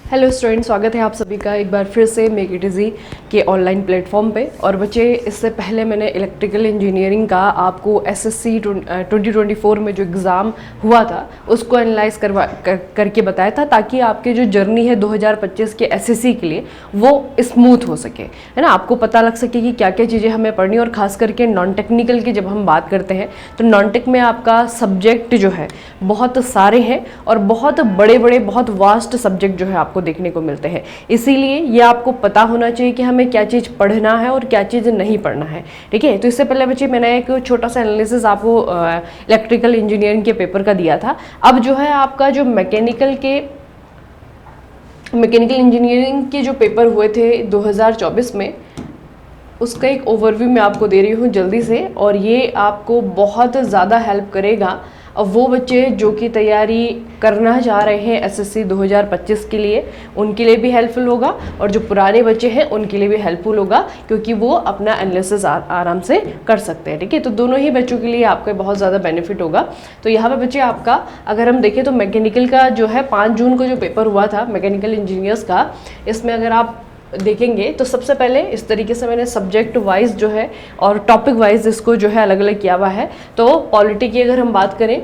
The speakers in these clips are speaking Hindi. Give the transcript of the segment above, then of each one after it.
हेलो स्टूडेंट, स्वागत है आप सभी का एक बार फिर से मेक इट इजी के ऑनलाइन प्लेटफॉर्म पे। और बच्चे, इससे पहले मैंने इलेक्ट्रिकल इंजीनियरिंग का आपको एसएससी 2024 में जो एग्ज़ाम हुआ था उसको एनालाइज करके बताया था, ताकि आपकी जो जर्नी है 2025 के एसएससी के लिए वो स्मूथ हो सके, है ना। आपको पता लग सके कि क्या क्या चीज़ें हमें पढ़नी, और ख़ास करके नॉन टेक्निकल की जब हम बात करते हैं तो नॉन टेक में आपका सब्जेक्ट जो है बहुत सारे हैं और बहुत बड़े बड़े बहुत वास्ट सब्जेक्ट जो है आपको देखने को मिलते हैं। इसीलिए ये आपको पता होना चाहिए कि हमें क्या चीज़ पढ़ना है और क्या चीज़ नहीं पढ़ना है, ठीक है। तो इससे पहले बच्चे मैंने एक छोटा सा एनालिसिस आपको इलेक्ट्रिकल इंजीनियरिंग के पेपर का दिया था। अब जो है आपका जो मैकेनिकल इंजीनियरिंग के जो पेपर हुए थे 2024 में, उसका एक ओवरव्यू मैं आपको दे रही हूँ जल्दी से, और ये आपको बहुत ज़्यादा हेल्प करेगा। अब वो बच्चे जो कि तैयारी करना चाह रहे हैं एसएससी 2025 के लिए, उनके लिए भी हेल्पफुल होगा, और जो पुराने बच्चे हैं उनके लिए भी हेल्पफुल होगा, क्योंकि वो अपना एनालिसिस आराम से कर सकते हैं, ठीक है। तो दोनों ही बच्चों के लिए आपको बहुत ज़्यादा बेनिफिट होगा। तो यहाँ पे बच्चे आपका अगर हम देखें तो मैकेनिकल का जो है 5 जून को जो पेपर हुआ था मैकेनिकल इंजीनियर्स का, इसमें अगर आप देखेंगे तो सबसे पहले इस तरीके से मैंने सब्जेक्ट वाइज जो है और टॉपिक वाइज इसको जो है अलग अलग किया हुआ है। तो पॉलिटी की अगर हम बात करें,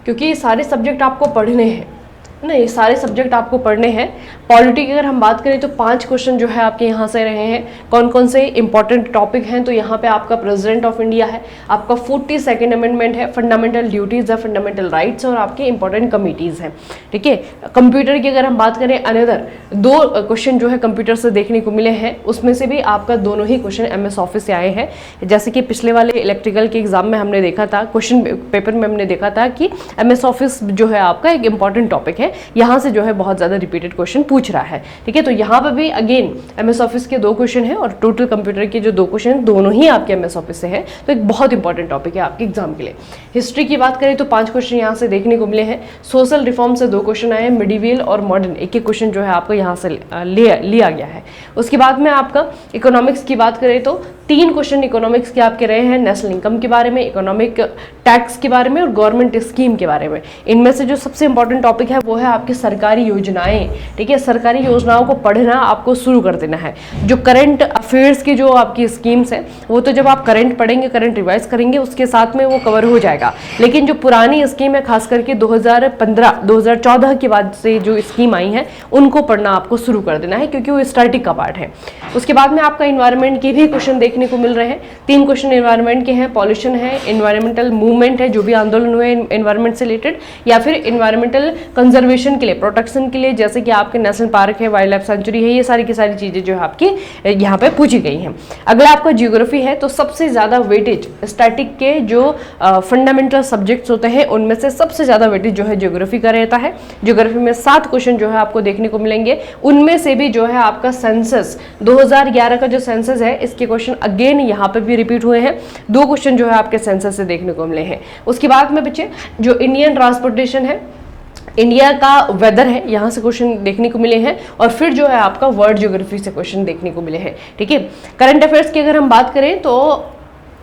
क्योंकि ये सारे सब्जेक्ट आपको पढ़ने हैं ना, ये सारे सब्जेक्ट आपको पढ़ने हैं। पॉलिटी की अगर हम बात करें तो 5 क्वेश्चन जो है आपके यहाँ से रहे हैं। कौन कौन से इंपॉर्टेंट टॉपिक हैं, तो यहाँ पे आपका प्रेसिडेंट ऑफ इंडिया है, आपका 42nd अमेंडमेंट है, फंडामेंटल ड्यूटीज़ है, फंडामेंटल राइट्स, और आपके इंपॉर्टेंट कमिटीज़ हैं, ठीक है। कंप्यूटर की अगर हम बात करें, अनदर 2 क्वेश्चन जो है कंप्यूटर से देखने को मिले हैं, उसमें से भी आपका दोनों ही क्वेश्चन एमएस ऑफिस से आए हैं। जैसे कि पिछले वाले इलेक्ट्रिकल के एग्जाम में हमने देखा था, क्वेश्चन पेपर में हमने देखा था कि एमएस ऑफिस जो है आपका एक इंपॉर्टेंट टॉपिक है, यहाँ से जो है बहुत ज़्यादा रिपीटेड क्वेश्चन पूछ रहा है, ठीक है। तो यहाँ पर भी अगेन एमएस ऑफिस के 2 क्वेश्चन हैं, और टोटल कंप्यूटर के जो 2 क्वेश्चन दोनों ही आपके एमएस ऑफिस से हैं। तो एक बहुत इंपॉर्टेंट टॉपिक है आपके एग्जाम के लिए। हिस्ट्री की बात करें तो 5 क्वेश्चन यहाँ से देखने को मिले हैं। सोशल रिफॉर्म से 2 क्वेश्चन आए हैं। मिडिवियल और मॉडर्न एक क्वेश्चन जो है आपको यहाँ से लिया गया है। उसके बाद में आपका इकोनॉमिक्स की बात करें तो 3 क्वेश्चन इकोनॉमिक्स के आपके रहे हैं। नेशनल इनकम के बारे में, इकोनॉमिक टैक्स के बारे में, और गवर्नमेंट स्कीम के बारे में। इनमें से जो सबसे इंपॉर्टेंट टॉपिक है वो है आपकी सरकारी योजनाएं, ठीक है। सरकारी योजनाओं को पढ़ना आपको शुरू कर देना है। जो करंट अफेयर्स की जो आपकी स्कीम्स है वो तो जब आप करंट पढ़ेंगे, करंट रिवाइज करेंगे, उसके साथ में वो कवर हो जाएगा। लेकिन जो पुरानी स्कीम है, खास करके 2014 के बाद से जो स्कीम आई है, उनको पढ़ना आपको शुरू कर देना है, क्योंकि वो स्टैटिक का पार्ट है। उसके बाद में आपका इन्वायरमेंट के भी क्वेश्चन देखने को मिल रहे हैं। 3 क्वेश्चन इन्वायरमेंट के हैं। पॉल्यूशन है, इन्वायरमेंटल मूवमेंट है, जो भी आंदोलन हुए इन्वायरमेंट से रिलेटेड, या फिर इन्वायरमेंटल कंजर्वेशन के लिए, प्रोटेक्शन के लिए, जैसे कि आपके नेशनल पार्क है, वाइल्ड लाइफ सेंचुरी है, ये सारी की सारी चीज़ें जो है आपकी यहाँ पे पूछी गई हैं। अगला आपका जियोग्राफी है। तो सबसे ज़्यादा वेटेज स्टैटिक के जो फंडामेंटल सब्जेक्ट्स होते हैं उनमें से सबसे ज़्यादा वेटेज जो है जियोग्राफी का रहता है। जियोग्राफी में 7 क्वेश्चन जो है आपको देखने को मिलेंगे। उनमें से भी जो है आपका सेंसस 2011 का जो सेंसस है, इसके क्वेश्चन अगेन यहाँ पे भी रिपीट हुए हैं। 2 क्वेश्चन जो है आपके सेंसस से देखने को मिले हैं। उसके बाद में बच्चे जो इंडियन ट्रांसपोर्टेशन है, इंडिया का वेदर है, यहाँ से क्वेश्चन देखने को मिले हैं। और फिर जो है आपका वर्ल्ड ज्योग्राफी से क्वेश्चन देखने को मिले हैं, ठीक है। करंट अफेयर्स की अगर हम बात करें तो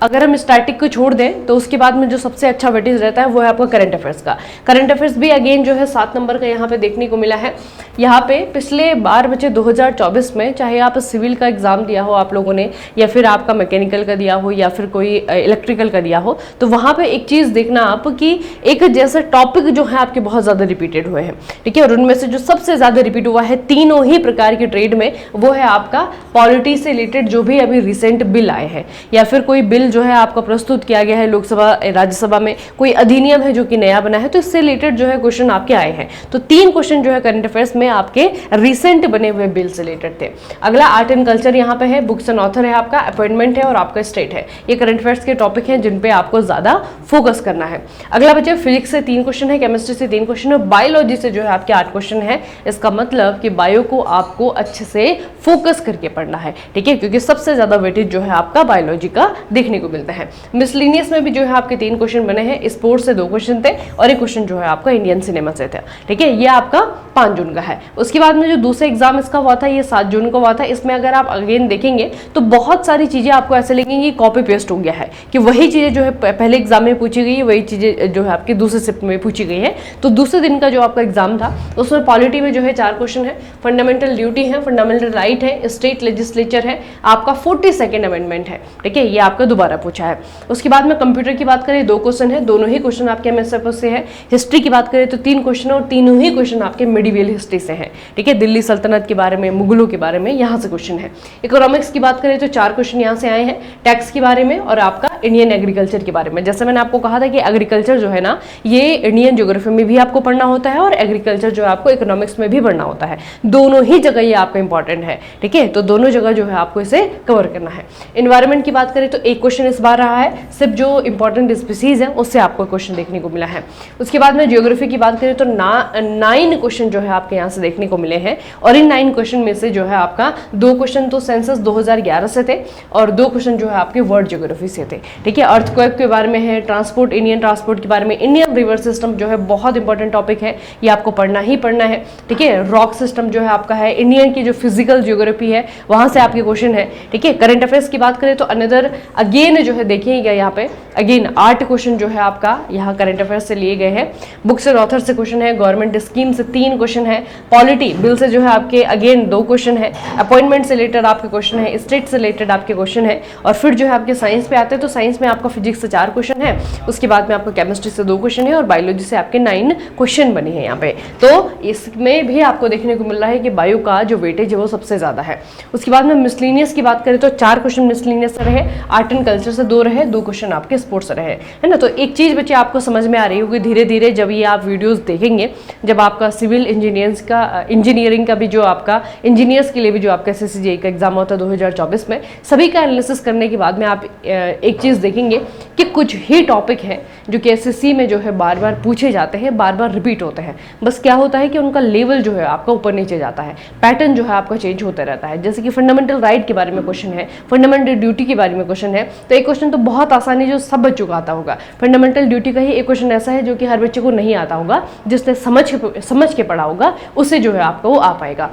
अगर हम स्टैटिक को छोड़ दें तो उसके बाद में जो सबसे अच्छा वेटेज रहता है वो है आपका करंट अफेयर्स का। करंट अफेयर्स भी अगेन जो है 7 नंबर का यहाँ पे देखने को मिला है। यहाँ पे पिछले बार बच्चे 2024 में, चाहे आप सिविल का एग्जाम दिया हो आप लोगों ने, या फिर आपका मैकेनिकल का दिया हो, या फिर कोई इलेक्ट्रिकल का दिया हो, तो वहाँ पे एक चीज़ देखना आप कि एक जैसे टॉपिक जो है आपके बहुत ज़्यादा रिपीटेड हुए हैं, ठीक है। और उनमें से जो सबसे ज़्यादा रिपीट हुआ है तीनों ही प्रकार के ट्रेड में, वो है आपका पॉलिटी से रिलेटेड जो भी अभी रिसेंट बिल आए हैं, या फिर कोई बिल जो है आपका प्रस्तुत किया गया है लोकसभा राज्यसभा में, कोई अधिनियम है जो कि नया बना है, तो इससे रिलेटेड जो है क्वेश्चन आपके आए हैं। तो 3 क्वेश्चन जो है करंट अफेयर्स में आपके रिसेंट बने हुए बिल से रिलेटेड थे। अगला आर्ट एंड कल्चर यहाँ पे है, बुक्स एंड ऑथर है आपका, अपॉइंटमेंट है, और आपका स्टेट है। ये करंट अफेयर्स के टॉपिक हैं जिन पे आपको ज्यादा फोकस करना है। अगला बच्चे फिजिक्स से 3 क्वेश्चन है, केमिस्ट्री से 3 क्वेश्चन है, बायोलॉजी से जो है आपके 8 क्वेश्चन है। इसका मतलब कि बायो को आपको अच्छे से फोकस करके पढ़ना है, ठीक है, क्योंकि सबसे ज्यादा वेटेज जो है आपका बायोलॉजी का देखने देखने को मिलते हैं। मिसलिनियस में भी जो है आपके 3 क्वेश्चन बने हैं, स्पोर्ट्स से 2 क्वेश्चन थे और एक क्वेश्चन जो है आपका इंडियन सिनेमा से था। ठीक है, ये आपका 5 जून का है। उसके बाद में जो दूसरा एग्जाम इसका हुआ था ये 7 जून को हुआ था। इसमें अगर आप अगेन देखेंगे तो बहुत सारी चीजें आपको ऐसे लगेंगी कॉपी पेस्ट हो गया है, कि वही चीजें जो है पहले एग्जाम में पूछी गई है वही चीजें जो है आपकी दूसरे शिफ्ट में पूछी गई है। तो दूसरे दिन का जो आपका एग्जाम था उसमें पॉलिटी में जो है 4 क्वेश्चन है, फंडामेंटल ड्यूटी है, फंडामेंटल राइट है, स्टेट लेजिस्लेचर है, आपका 42nd अमेंडमेंट है। ठीक है, ये आपका दोबारा पूछा है। उसके बाद में कंप्यूटर की बात करें 2 क्वेश्चन है, दोनों ही क्वेश्चन आपके एमएसएफ से है। हिस्ट्री की बात करें तो 3 क्वेश्चन और तीनों ही क्वेश्चन आपके मिडिवल हिस्ट्री से हैं। ठीक है, दिल्ली सल्तनत के बारे में, मुगलों के बारे में यहाँ से क्वेश्चन है। इकोनॉमिक्स की बात करें तो 4 क्वेश्चन यहाँ से आए हैं, टैक्स के बारे में और आपका इंडियन एग्रीकल्चर के बारे में। जैसे मैंने आपको कहा था कि एग्रीकल्चर जो है ना ये इंडियन ज्योग्राफी में भी आपको पढ़ना होता है और एग्रीकल्चर जो है आपको इकोनॉमिक्स में भी पढ़ना होता है। दोनों ही जगह ये आपका इंपॉर्टेंट है। ठीक है, तो दोनों जगह जो है आपको इसे कवर करना है। इन्वायरमेंट की बात करें तो 1 क्वेश्चन इस बार रहा है, सिर्फ जो इंपॉर्टेंट स्पीसीज है उससे आपको क्वेश्चन देखने को मिला है। उसके बाद में ज्योग्राफी की बात करें तो 9 क्वेश्चन जो है आपके यहाँ से देखने को मिले हैं और इन 9 क्वेश्चन में से जो है आपका 2 क्वेश्चन तो सेंसस 2011 से थे और 2 क्वेश्चन जो है आपके वर्ल्ड ज्योग्राफी से थे। ठीक है, अर्थक्वेक के बारे में है, ट्रांसपोर्ट, इंडियन ट्रांसपोर्ट के बारे में, इंडियन रिवर सिस्टम जो है बहुत इंपॉर्टेंट टॉपिक है, ये आपको पढ़ना ही पढ़ना है। ठीक है, रॉक सिस्टम जो है आपका है, इंडियन की जो फिजिकल ज्योग्राफी है वहां से आपके क्वेश्चन है। ठीक है, करंट अफेयर्स की बात करें तो अनदर अगेन जो है देखिएगा यहाँ पे अगेन 8 क्वेश्चन जो है आपका यहाँ करंट अफेयर्स से लिए गए हैं। बुक्स एंड ऑथर से क्वेश्चन है, गवर्नमेंट स्कीम से 3 क्वेश्चन है, पॉलिटी बिल से जो है आपके अगेन 2 क्वेश्चन है, अपॉइंटमेंट से रिलेटेड आपके क्वेश्चन है, स्टेट से रिलेटेड आपके क्वेश्चन है और फिर जो है आपके साइंस पे आते हैं तो साइंस में आपका फिजिक्स से 4 क्वेश्चन है, उसके बाद में आपका केमिस्ट्री से 2 क्वेश्चन है और बायोलॉजी से आपके 9 क्वेश्चन बने हैं यहाँ पे। तो इसमें भी आपको देखने को मिल रहा है कि बायो का जो वेटेज है वो सबसे ज्यादा है। उसके बाद में मिसलिनियस की बात करें तो 4 क्वेश्चन मिसलिनियस से रहे, आर्ट एंड कल्चर से 2 रहे, 2 क्वेश्चन आपके स्पोर्ट्स से रहे, है ना। तो एक चीज बच्चे आपको समझ में आ रही होगी धीरे धीरे जब ये आप वीडियोस देखेंगे, जब आपका सिविल इंजीनियरिंग का भी जो आपका इंजीनियर्स के लिए भी जो आपका SSC का एग्जाम होता है 2024 में, सभी का एनालिसिस करने के बाद में आप एक चीज देखेंगे कि कुछ ही टॉपिक है जो कि SSC में जो है बार बार पूछे जाते हैं, बार बार रिपीट होते हैं। बस क्या होता है कि उनका लेवल जो है आपका ऊपर नीचे जाता है, पैटर्न जो है आपका चेंज होता रहता है। जैसे कि फंडामेंटल राइट के बारे में क्वेश्चन है, फंडामेंटल ड्यूटी के बारे में क्वेश्चन है, तो एक क्वेश्चन तो बहुत आसानी जो सब बच्चों को आता होगा। फंडामेंटल ड्यूटी का ही एक क्वेश्चन ऐसा है जो कि हर बच्चे को नहीं आता होगा, जिसने समझ के पढ़ा होगा उससे जो है आपको वो आ पाएगा।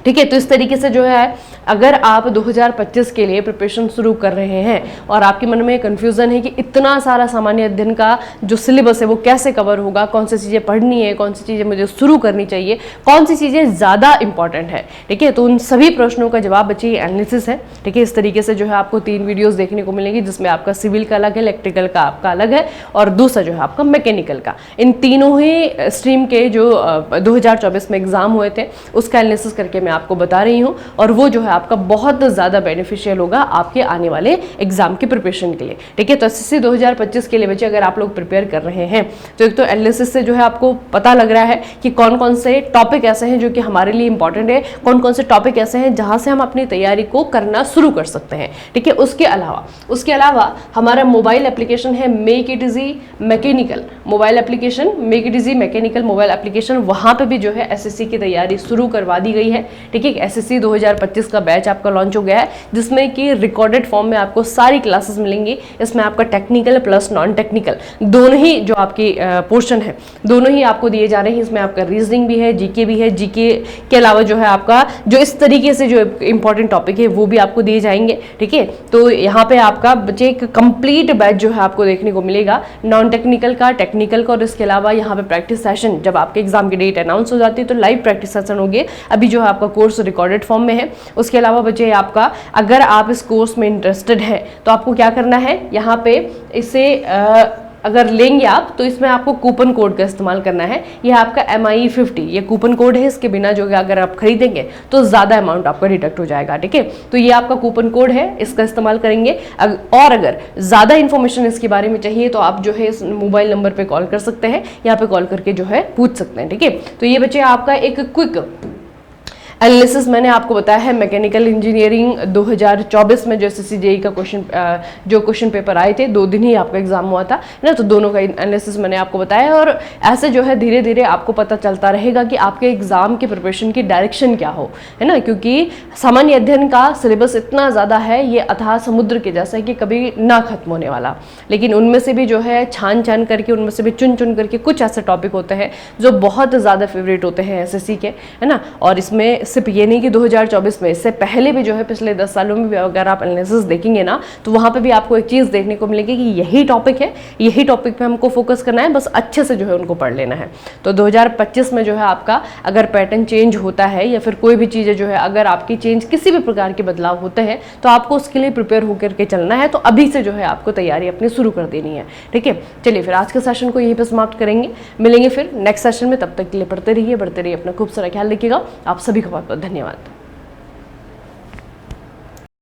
ठीक है, तो इस तरीके से जो है अगर आप 2025 के लिए प्रिपरेशन शुरू कर रहे हैं और आपके मन में कंफ्यूजन है कि इतना सारा सामान्य अध्ययन का जो सिलेबस है वो कैसे कवर होगा, कौन सी चीज़ें पढ़नी है, कौन सी चीज़ें मुझे शुरू करनी चाहिए, कौन सी चीज़ें ज़्यादा इंपॉर्टेंट है, ठीक है, तो उन सभी प्रश्नों का जवाब बच्चे एनालिसिस है। ठीक है, इस तरीके से जो है आपको 3 वीडियोज़ देखने को मिलेंगी, जिसमें आपका सिविल का अलग है, इलेक्ट्रिकल का आपका अलग है और दूसरा जो है आपका मैकेनिकल का। इन तीनों ही स्ट्रीम के जो 2024 में एग्जाम हुए थे उसका एनालिसिस करके मैं आपको बता रही हूँ और वो जो है आपका बहुत ज़्यादा बेनिफिशियल होगा आपके आने वाले एग्जाम की प्रिपरेशन के लिए। ठीक है, तो SSC 2025 के लिए बच्चे अगर आप लोग प्रिपेयर कर रहे हैं तो एक तो एनालिसिस से जो है आपको पता लग रहा है कि कौन कौन से टॉपिक ऐसे हैं जो कि हमारे लिए इंपॉर्टेंट है, कौन कौन से टॉपिक ऐसे हैं जहां से हम अपनी तैयारी को करना शुरू कर सकते हैं। ठीक है, उसके अलावा हमारा मोबाइल एप्लीकेशन है make it easy mechanical mobile application, make it easy mechanical mobile application, वहां पे भी जो है SSC की तैयारी शुरू करवा दी गई है। ठीक है, SSC 2025 का बैच आपका लॉन्च हो गया है जिसमें कि रिकॉर्डेड फॉर्म में आपको सारी क्लासेस मिलेंगी। इसमें आपका टेक्निकल प्लस नॉन टेक्निकल दोनों ही जो आपकी पोर्शन है दोनों ही आपको दिए जा रहे हैं। इसमें आपका रीजनिंग भी है, जीके भी है, जीके के अलावा जो है आपका जो इस तरीके से जो इंपॉर्टेंट टॉपिक है वो भी आपको दिए जाएंगे। ठीक है, तो यहाँ पे आपका बच्चे एक कंप्लीट बैच जो है आपको देखने को मिलेगा, नॉन टेक्निकल का, टेक्निकल का और इसके अलावा यहाँ पे प्रैक्टिस सेशन, जब आपके एग्जाम की डेट अनाउंस हो जाती है तो लाइव प्रैक्टिस सेशन होगी। अभी जो है आपका कोर्स रिकॉर्डेड फॉर्म में है। उसके अलावा बच्चे आपका अगर आप इस कोर्स में इंटरेस्टेड हैं तो आपको क्या करना है, यहाँ पे इसे अगर लेंगे आप तो इसमें आपको कूपन कोड का इस्तेमाल करना है। यह आपका MIE50 ये कूपन कोड है, इसके बिना जो है अगर आप खरीदेंगे तो ज़्यादा अमाउंट आपका डिडक्ट हो जाएगा। ठीक है, तो ये आपका कूपन कोड है, इसका इस्तेमाल करेंगे। और अगर ज़्यादा इन्फॉर्मेशन इसके बारे में चाहिए तो आप जो है इस मोबाइल नंबर पर कॉल कर सकते हैं, यहाँ पे कॉल करके जो है पूछ सकते हैं। ठीक है, तो ये बच्चे आपका एक क्विक एनालिसिस मैंने आपको बताया है मैकेनिकल इंजीनियरिंग 2024 में जो एसएससी जेई का क्वेश्चन पेपर आए थे, 2 दिन ही आपका एग्जाम हुआ था ना, तो दोनों का एनालिसिस मैंने आपको बताया। और ऐसे जो है धीरे धीरे आपको पता चलता रहेगा कि आपके एग्जाम की प्रिपरेशन की डायरेक्शन क्या हो, है ना, क्योंकि सामान्य अध्ययन का सिलेबस इतना ज़्यादा है, ये अथाह समुद्र के जैसा है कि कभी ना खत्म होने वाला। लेकिन उनमें से भी जो है छान छान करके, उनमें से भी चुन चुन करके कुछ ऐसे टॉपिक होते हैं जो बहुत ज़्यादा फेवरेट होते हैं एसएससी के, है ना। और इसमें सिर्फ ये नहीं कि 2024 में, इससे पहले भी जो है पिछले 10 सालों में भी अगर आप एनालिसिस देखेंगे ना, तो वहाँ पे भी आपको एक चीज़ देखने को मिलेगी कि यही टॉपिक है, यही टॉपिक पे हमको फोकस करना है, बस अच्छे से जो है उनको पढ़ लेना है। तो 2025 में जो है आपका अगर पैटर्न चेंज होता है या फिर कोई भी चीज़ें जो है अगर आपकी चेंज, किसी भी प्रकार के बदलाव होते हैं, तो आपको उसके लिए प्रिपेयर होकर के चलना है। तो अभी से जो है आपको तैयारी अपनी शुरू कर देनी है, ठीक है। चलिए फिर आज के सेशन को यहीं पर समाप्त करेंगे, मिलेंगे फिर नेक्स्ट सेशन में। तब तक के लिए पढ़ते रहिए, बढ़ते रहिए, अपना खूब सारा ख्याल रखिएगा। आप सभी को बहुत बहुत धन्यवाद।